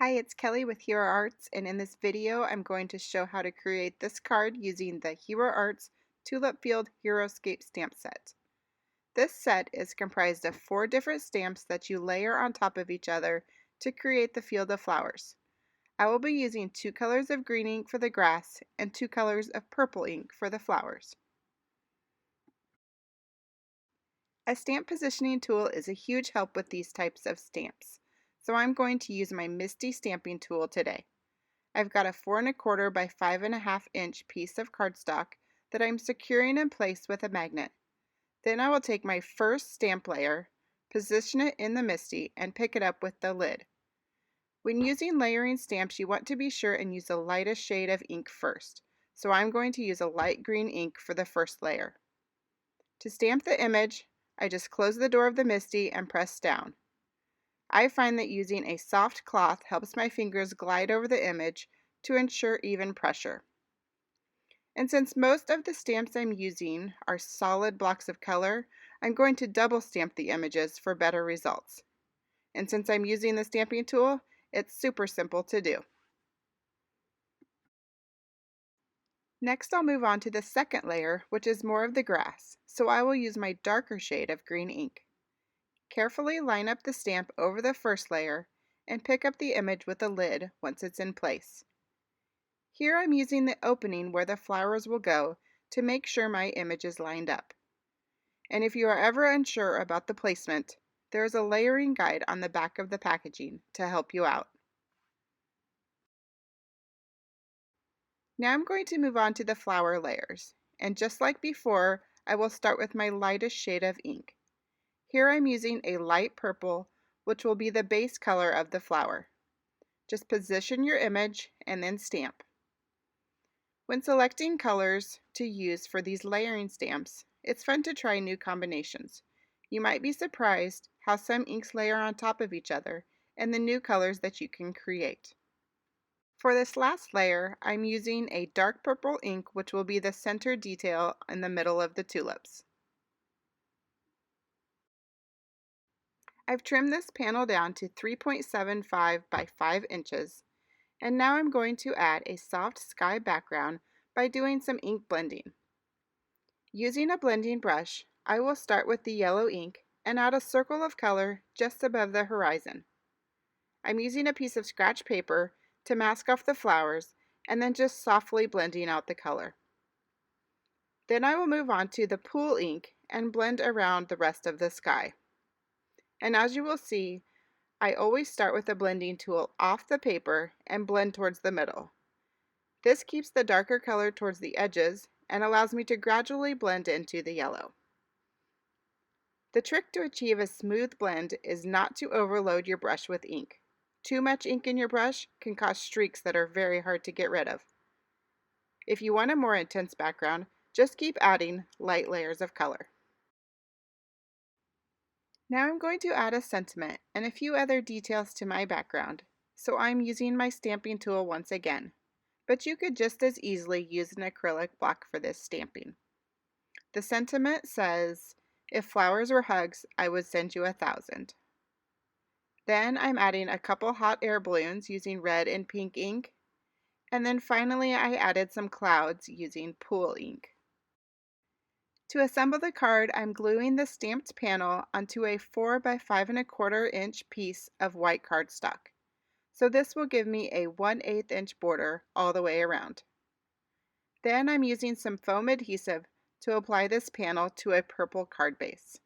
Hi, it's Kelly with Hero Arts, and in this video I'm going to show how to create this card using the Hero Arts Tulip Field Heroscape stamp set. This set is comprised of 4 different stamps that you layer on top of each other to create the field of flowers. I will be using 2 colors of green ink for the grass and 2 colors of purple ink for the flowers. A stamp positioning tool is a huge help with these types of stamps, so I'm going to use my Misty stamping tool today. I've got a 4 1/4 by 5 1/2 inch piece of cardstock that I'm securing in place with a magnet. Then I will take my first stamp layer, position it in the Misty, and pick it up with the lid. When using layering stamps, you want to be sure and use the lightest shade of ink first, so I'm going to use a light green ink for the first layer. To stamp the image, I just close the door of the Misty and press down. I find that using a soft cloth helps my fingers glide over the image to ensure even pressure. And since most of the stamps I'm using are solid blocks of color, I'm going to double stamp the images for better results. And since I'm using the stamping tool, it's super simple to do. Next, I'll move on to the second layer, which is more of the grass, so I will use my darker shade of green ink. Carefully line up the stamp over the first layer and pick up the image with the lid once it's in place. Here I'm using the opening where the flowers will go to make sure my image is lined up. And if you are ever unsure about the placement, there is a layering guide on the back of the packaging to help you out. Now I'm going to move on to the flower layers, and just like before, I will start with my lightest shade of ink. Here I'm using a light purple, which will be the base color of the flower. Just position your image and then stamp. When selecting colors to use for these layering stamps, it's fun to try new combinations. You might be surprised how some inks layer on top of each other and the new colors that you can create. For this last layer, I'm using a dark purple ink, which will be the center detail in the middle of the tulips. I've trimmed this panel down to 3.75 by 5 inches, and now I'm going to add a soft sky background by doing some ink blending. Using a blending brush, I will start with the yellow ink and add a circle of color just above the horizon. I'm using a piece of scratch paper to mask off the flowers and then just softly blending out the color. Then I will move on to the pool ink and blend around the rest of the sky. And as you will see, I always start with the blending tool off the paper and blend towards the middle. This keeps the darker color towards the edges and allows me to gradually blend into the yellow. The trick to achieve a smooth blend is not to overload your brush with ink. Too much ink in your brush can cause streaks that are very hard to get rid of. If you want a more intense background, just keep adding light layers of color. Now I'm going to add a sentiment and a few other details to my background, so I'm using my stamping tool once again. But you could just as easily use an acrylic block for this stamping. The sentiment says, "If flowers were hugs, I would send you 1,000. Then I'm adding a couple hot air balloons using red and pink ink. And then finally I added some clouds using pool ink. To assemble the card, I'm gluing the stamped panel onto a 4 by 5 1/4 inch piece of white cardstock. So this will give me a 1/8 inch border all the way around. Then I'm using some foam adhesive to apply this panel to a purple card base.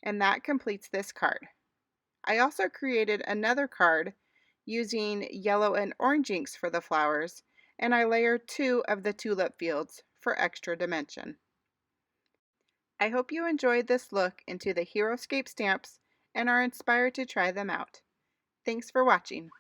And that completes this card. I also created another card using yellow and orange inks for the flowers, and I layered 2 of the tulip fields for extra dimension. I hope you enjoyed this look into the Heroscape stamps and are inspired to try them out. Thanks for watching.